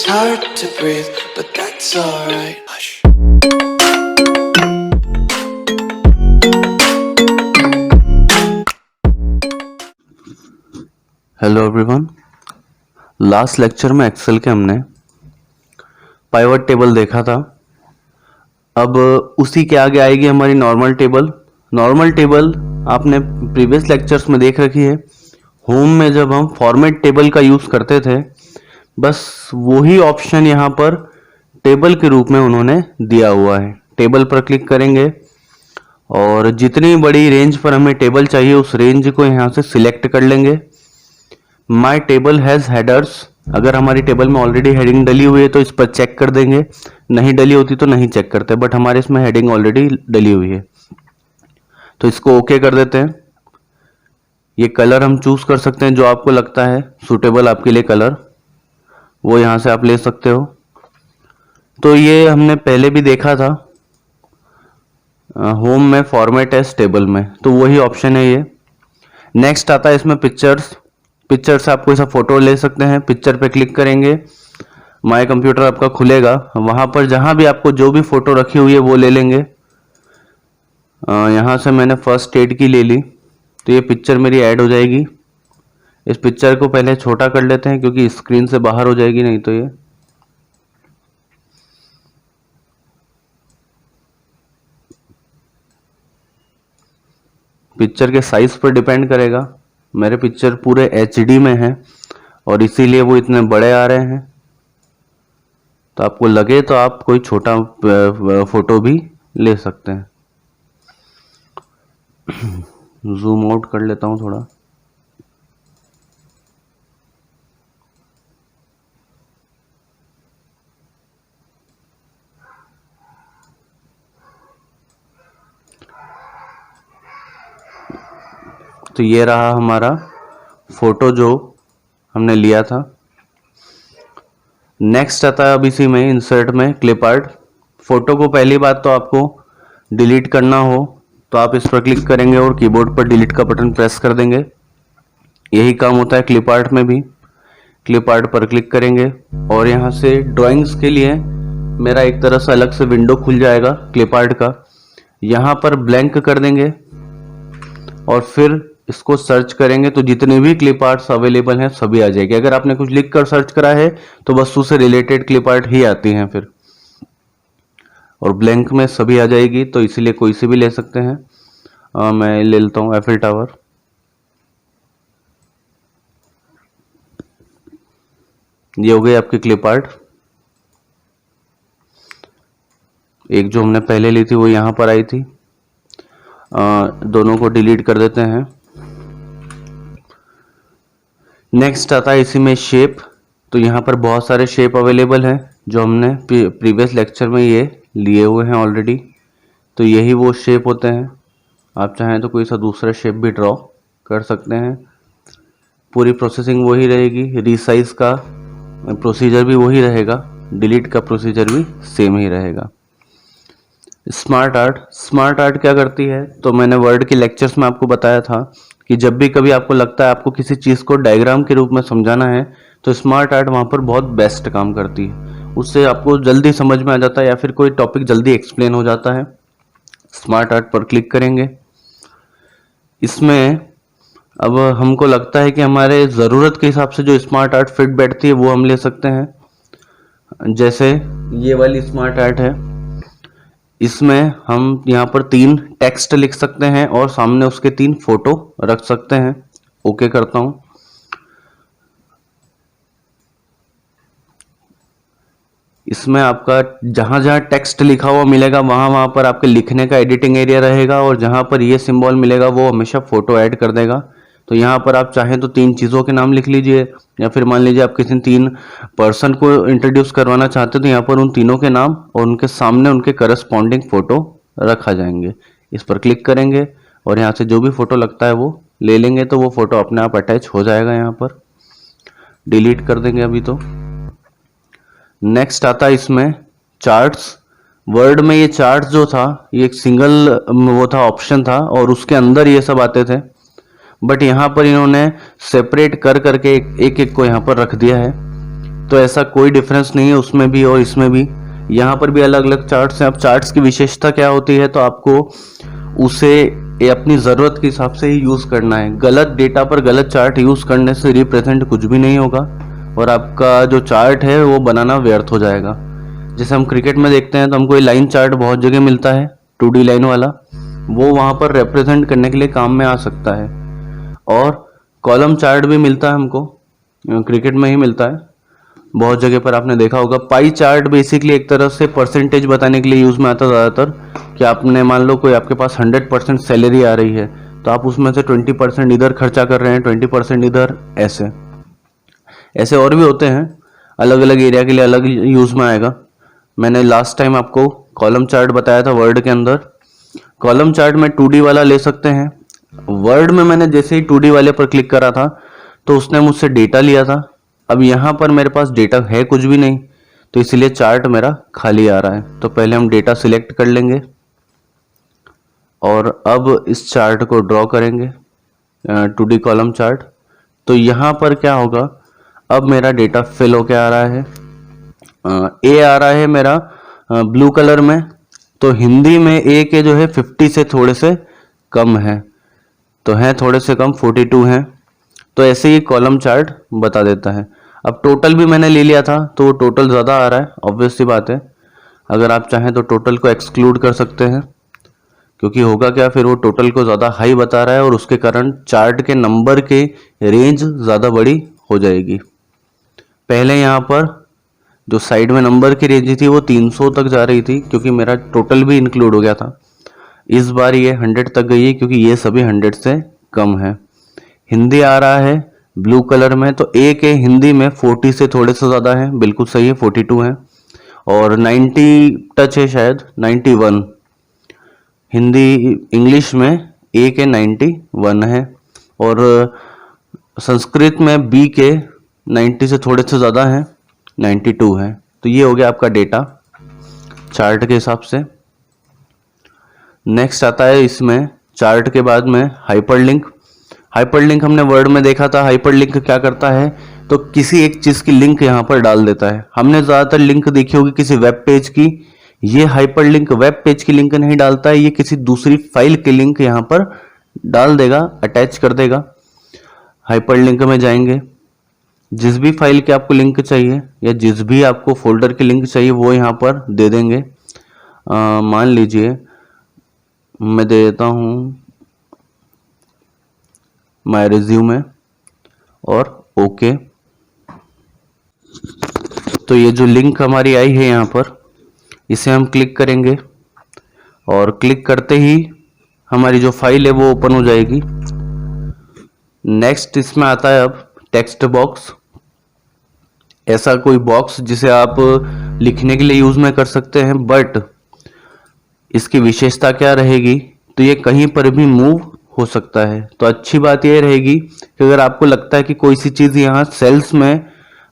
It's hard to breathe, but that's alright. Hush. Hello everyone, last lecture में Excel के हमने pivot table देखा था। अब उसी के आगे आएगी हमारी नॉर्मल टेबल। नॉर्मल टेबल आपने प्रीवियस लेक्चर्स में देख रखी है। होम में जब हम फॉर्मेट टेबल का यूज़ करते थे, बस वही ऑप्शन यहाँ पर टेबल के रूप में उन्होंने दिया हुआ है। टेबल पर क्लिक करेंगे और जितनी बड़ी रेंज पर हमें टेबल चाहिए उस रेंज को यहाँ से सिलेक्ट कर लेंगे। माई टेबल हैज़ हेडर्स, अगर हमारी टेबल में ऑलरेडी हेडिंग डली हुई है तो इस पर चेक कर देंगे, नहीं डली होती तो नहीं चेक करते, बट हमारे इसमें हेडिंग ऑलरेडी डली हुई है तो इसको ओके कर देते हैं। ये कलर हम चूज कर सकते हैं जो आपको लगता है सूटेबल आपके लिए कलर, वो यहाँ से आप ले सकते हो। तो ये हमने पहले भी देखा था होम में फॉर्मेट एज टेबल में, तो वही ऑप्शन है ये। नेक्स्ट आता है इसमें पिक्चर्स। पिक्चर से आप कोई सा फोटो ले सकते हैं। पिक्चर पे क्लिक करेंगे, माय कंप्यूटर आपका खुलेगा, वहां पर जहां भी आपको जो भी फोटो रखी हुई है वो ले लेंगे। यहाँ से मैंने फर्स्ट एड की ले ली तो ये पिक्चर मेरी ऐड हो जाएगी। इस पिक्चर को पहले छोटा कर लेते हैं क्योंकि स्क्रीन से बाहर हो जाएगी नहीं तो ये। पिक्चर के साइज पर डिपेंड करेगा, मेरे पिक्चर पूरे HD में है और इसीलिए वो इतने बड़े आ रहे हैं। तो आपको लगे तो आप कोई छोटा फोटो भी ले सकते हैं। जूम आउट कर लेता हूं थोड़ा। तो ये रहा हमारा फोटो जो हमने लिया था। नेक्स्ट आता है अब इसी में इंसर्ट में क्लिप आर्ट। फोटो को पहली बात तो आपको डिलीट करना हो तो आप इस पर क्लिक करेंगे और कीबोर्ड पर डिलीट का बटन प्रेस कर देंगे। यही काम होता है क्लिप आर्ट में भी। क्लिप आर्ट पर क्लिक करेंगे और यहाँ से ड्राइंग्स के लिए मेरा एक तरह से अलग से विंडो खुल जाएगा क्लिप आर्ट का। यहाँ पर ब्लैंक कर देंगे और फिर इसको सर्च करेंगे तो जितने भी क्लिप आर्ट्स अवेलेबल हैं सभी आ जाएगी। अगर आपने कुछ लिख कर सर्च करा है तो बस उससे रिलेटेड क्लिप आर्ट ही आती हैं फिर, और ब्लैंक में सभी आ जाएगी। तो इसीलिए कोई से भी ले सकते हैं। मैं ले लेता हूँ एफिल टावर। ये हो गई आपकी क्लिप आर्ट। एक जो हमने पहले ली थी वो यहाँ पर आई थी। दोनों को डिलीट कर देते हैं। नेक्स्ट आता है इसी में शेप। तो यहाँ पर बहुत सारे शेप अवेलेबल हैं जो हमने प्रीवियस लेक्चर में ये लिए हुए हैं ऑलरेडी। तो यही वो शेप होते हैं। आप चाहें तो कोई सा दूसरा शेप भी ड्रॉ कर सकते हैं। पूरी प्रोसेसिंग वही रहेगी, रीसाइज का प्रोसीजर भी वही रहेगा, डिलीट का प्रोसीजर भी सेम ही रहेगा। Smart art. स्मार्ट आर्ट क्या करती है तो मैंने वर्ड के लेक्चर्स में आपको बताया था कि जब भी कभी आपको लगता है आपको किसी चीज़ को डायग्राम के रूप में समझाना है तो स्मार्ट आर्ट वहाँ पर बहुत बेस्ट काम करती है। उससे आपको जल्दी समझ में आ जाता है या फिर कोई टॉपिक जल्दी एक्सप्लेन हो जाता है। स्मार्ट आर्ट पर क्लिक करेंगे। इसमें अब हमको लगता है कि हमारे ज़रूरत के हिसाब से जो स्मार्ट आर्ट फिट बैठती है वो हम ले सकते हैं। जैसे ये वाली स्मार्ट आर्ट है, इसमें हम यहाँ पर 3 टेक्स्ट लिख सकते हैं और सामने उसके 3 फोटो रख सकते हैं। ओके करता हूँ। इसमें आपका जहाँ जहाँ टेक्स्ट लिखा हुआ मिलेगा वहाँ पर आपके लिखने का एडिटिंग एरिया रहेगा और जहाँ पर ये सिंबल मिलेगा वो हमेशा फोटो ऐड कर देगा। तो यहाँ पर आप चाहें तो 3 चीज़ों के नाम लिख लीजिए, या फिर मान लीजिए आप किसी 3 पर्सन को इंट्रोड्यूस करवाना चाहते हैं तो यहाँ पर उन तीनों के नाम और उनके सामने उनके करस्पॉन्डिंग फोटो रखा जाएंगे। इस पर क्लिक करेंगे और यहाँ से जो भी फोटो लगता है वो ले लेंगे तो वो फोटो अपने आप अटैच हो जाएगा। यहाँ पर डिलीट कर देंगे अभी तो। नेक्स्ट आता है इसमें चार्ट्स। वर्ड में ये चार्ट जो था ये एक सिंगल वो था, ऑप्शन था और उसके अंदर ये सब आते थे, बट यहाँ पर इन्होंने सेपरेट कर करके एक एक को यहाँ पर रख दिया है। तो ऐसा कोई डिफरेंस नहीं है उसमें भी और इसमें भी। यहाँ पर भी अलग अलग चार्ट्स हैं। अब चार्ट्स की विशेषता क्या होती है, तो आपको उसे अपनी ज़रूरत के हिसाब से ही यूज़ करना है। गलत डेटा पर गलत चार्ट यूज़ करने से रिप्रेजेंट कुछ भी नहीं होगा और आपका जो चार्ट है वो बनाना व्यर्थ हो जाएगा। जैसे हम क्रिकेट में देखते हैं तो हमको ये लाइन चार्ट बहुत जगह मिलता है, 2D लाइन वाला, वो वहाँ पर रिप्रेजेंट करने के लिए काम में आ सकता है। और कॉलम चार्ट भी मिलता है हमको, क्रिकेट में ही मिलता है, बहुत जगह पर आपने देखा होगा। पाई चार्ट बेसिकली एक तरह से परसेंटेज बताने के लिए यूज़ में आता है ज़्यादातर, कि आपने मान लो कोई आपके पास 100% सैलरी आ रही है तो आप उसमें से 20% इधर खर्चा कर रहे हैं, 20% इधर, ऐसे ऐसे और भी होते हैं, अलग अलग एरिया के लिए अलग यूज़ में आएगा। मैंने लास्ट टाइम आपको कॉलम चार्ट बताया था वर्ड के अंदर। कॉलम चार्ट में 2D वाला ले सकते हैं। वर्ड में मैंने जैसे ही 2D वाले पर क्लिक करा था तो उसने मुझसे डेटा लिया था। अब यहाँ पर मेरे पास डेटा है कुछ भी नहीं, तो इसलिए चार्ट मेरा खाली आ रहा है। तो पहले हम डेटा सिलेक्ट कर लेंगे और अब इस चार्ट को ड्रॉ करेंगे, 2D कॉलम चार्ट। तो यहाँ पर क्या होगा, अब मेरा डेटा फिल होके आ रहा है। ए आ रहा है मेरा ब्लू कलर में, तो हिंदी में ए के जो है 50 से थोड़े से कम है, तो हैं थोड़े से कम, 42 हैं। तो ऐसे ही कॉलम चार्ट बता देता है। अब टोटल भी मैंने ले लिया था तो टोटल ज़्यादा आ रहा है, ऑब्वियस सी बात है। अगर आप चाहें तो टोटल को एक्सक्लूड कर सकते हैं, क्योंकि होगा क्या, फिर वो टोटल को ज़्यादा हाई बता रहा है और उसके कारण चार्ट के नंबर के रेंज ज़्यादा बड़ी हो जाएगी। पहले यहाँ पर जो साइड में नंबर की रेंज थी वो 300 तक जा रही थी, क्योंकि मेरा टोटल भी इंक्लूड हो गया था। इस बार ये 100 तक गई है, क्योंकि ये सभी 100 से कम है। हिंदी आ रहा है ब्लू कलर में, तो ए के हिंदी में 40 से थोड़े से ज़्यादा है, बिल्कुल सही है, 42 है। और 90 टच है शायद, 91 हिंदी इंग्लिश में ए के 91 है। और संस्कृत में बी के 90 से थोड़े से ज़्यादा है, 92 है। तो ये हो गया आपका डेटा चार्ट के हिसाब से। नेक्स्ट आता है इसमें चार्ट के बाद में हाइपरलिंक। हाइपरलिंक हमने वर्ड में देखा था। हाइपरलिंक क्या करता है, तो किसी एक चीज़ की लिंक यहाँ पर डाल देता है। हमने ज़्यादातर लिंक देखी होगी किसी वेब पेज की। ये हाइपरलिंक वेब पेज की लिंक नहीं डालता है, ये किसी दूसरी फाइल की लिंक यहाँ पर डाल देगा, अटैच कर देगा। हाइपरलिंक में जाएंगे, जिस भी फाइल की आपको लिंक चाहिए या जिस भी आपको फोल्डर की लिंक चाहिए वो यहाँ पर दे देंगे। मान लीजिए मैं दे देता हूँ माय रिज्यूमे और ओके। तो ये जो लिंक हमारी आई है यहाँ पर, इसे हम क्लिक करेंगे और क्लिक करते ही हमारी जो फाइल है वो ओपन हो जाएगी। नेक्स्ट इसमें आता है अब टेक्स्ट बॉक्स। ऐसा कोई बॉक्स जिसे आप लिखने के लिए यूज में कर सकते हैं, बट इसकी विशेषता क्या रहेगी, तो ये कहीं पर भी मूव हो सकता है। तो अच्छी बात यह रहेगी कि अगर आपको लगता है कि कोई सी चीज़ यहाँ सेल्स में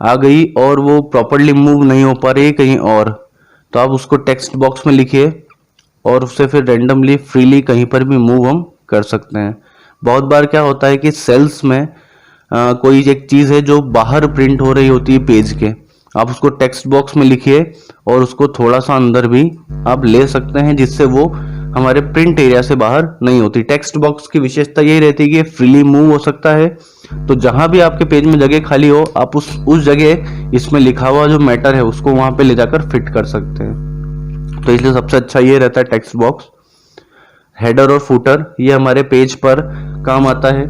आ गई और वो प्रॉपरली मूव नहीं हो पा रही है कहीं और, तो आप उसको टेक्स्ट बॉक्स में लिखिए और उससे फिर रैंडमली फ्रीली कहीं पर भी मूव हम कर सकते हैं। बहुत बार क्या होता है कि सेल्स में कोई एक चीज़ है जो बाहर प्रिंट हो रही होती है पेज के, आप उसको टेक्स्ट बॉक्स में लिखिए और उसको थोड़ा सा अंदर भी आप ले सकते हैं, जिससे वो हमारे प्रिंट एरिया से बाहर नहीं होती। टेक्स्ट बॉक्स की विशेषता यही रहती है कि फ्रीली मूव हो सकता है, तो जहां भी आपके पेज में जगह खाली हो आप उस जगह इसमें लिखा हुआ जो मैटर है उसको वहां पे ले जाकर फिट कर सकते हैं। तो इसलिए सबसे अच्छा ये रहता है टेक्स्ट बॉक्स। हेडर और फुटर ये हमारे पेज पर काम आता है।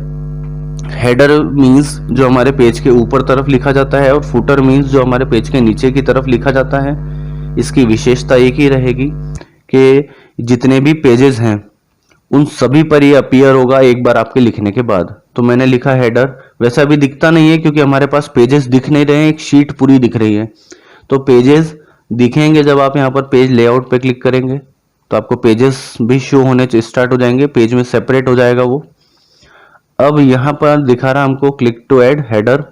हेडर मीन्स जो हमारे पेज के ऊपर तरफ लिखा जाता है और फुटर मीन्स जो हमारे पेज के नीचे की तरफ लिखा जाता है। इसकी विशेषता एक ही रहेगी कि जितने भी पेजेस हैं उन सभी पर ये अपीयर होगा एक बार आपके लिखने के बाद। तो मैंने लिखा हेडर, वैसा भी दिखता नहीं है क्योंकि हमारे पास पेजेस दिख नहीं रहे हैं, एक शीट पूरी दिख रही है। तो पेजेस दिखेंगे जब आप यहाँ पर पेज लेआउट पे क्लिक करेंगे, तो आपको पेजेस भी शो होने स्टार्ट हो जाएंगे, पेज में सेपरेट हो जाएगा वो। अब यहाँ पर दिखा रहा हमको क्लिक टू ऐड हेडर,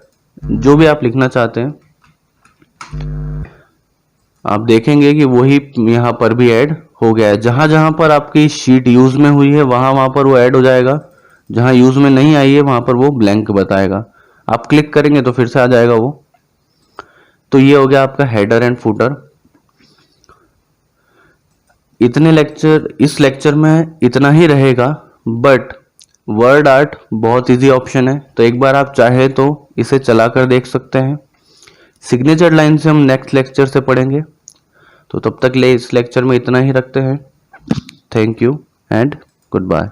जो भी आप लिखना चाहते हैं आप देखेंगे कि वही यहाँ पर भी ऐड हो गया है। जहां जहां पर आपकी शीट यूज में हुई है वहां पर वो ऐड हो जाएगा, जहां यूज में नहीं आई है वहां पर वो ब्लैंक बताएगा। आप क्लिक करेंगे तो फिर से आ जाएगा वो। तो ये हो गया आपका हेडर एंड फुटर। इस लेक्चर में इतना ही रहेगा, बट वर्ड आर्ट बहुत इजी ऑप्शन है, तो एक बार आप चाहे तो इसे चलाकर देख सकते हैं। सिग्नेचर लाइन से हम नेक्स्ट लेक्चर से पढ़ेंगे, तो तब तक ले इस लेक्चर में इतना ही रखते हैं। Thank you and good bye.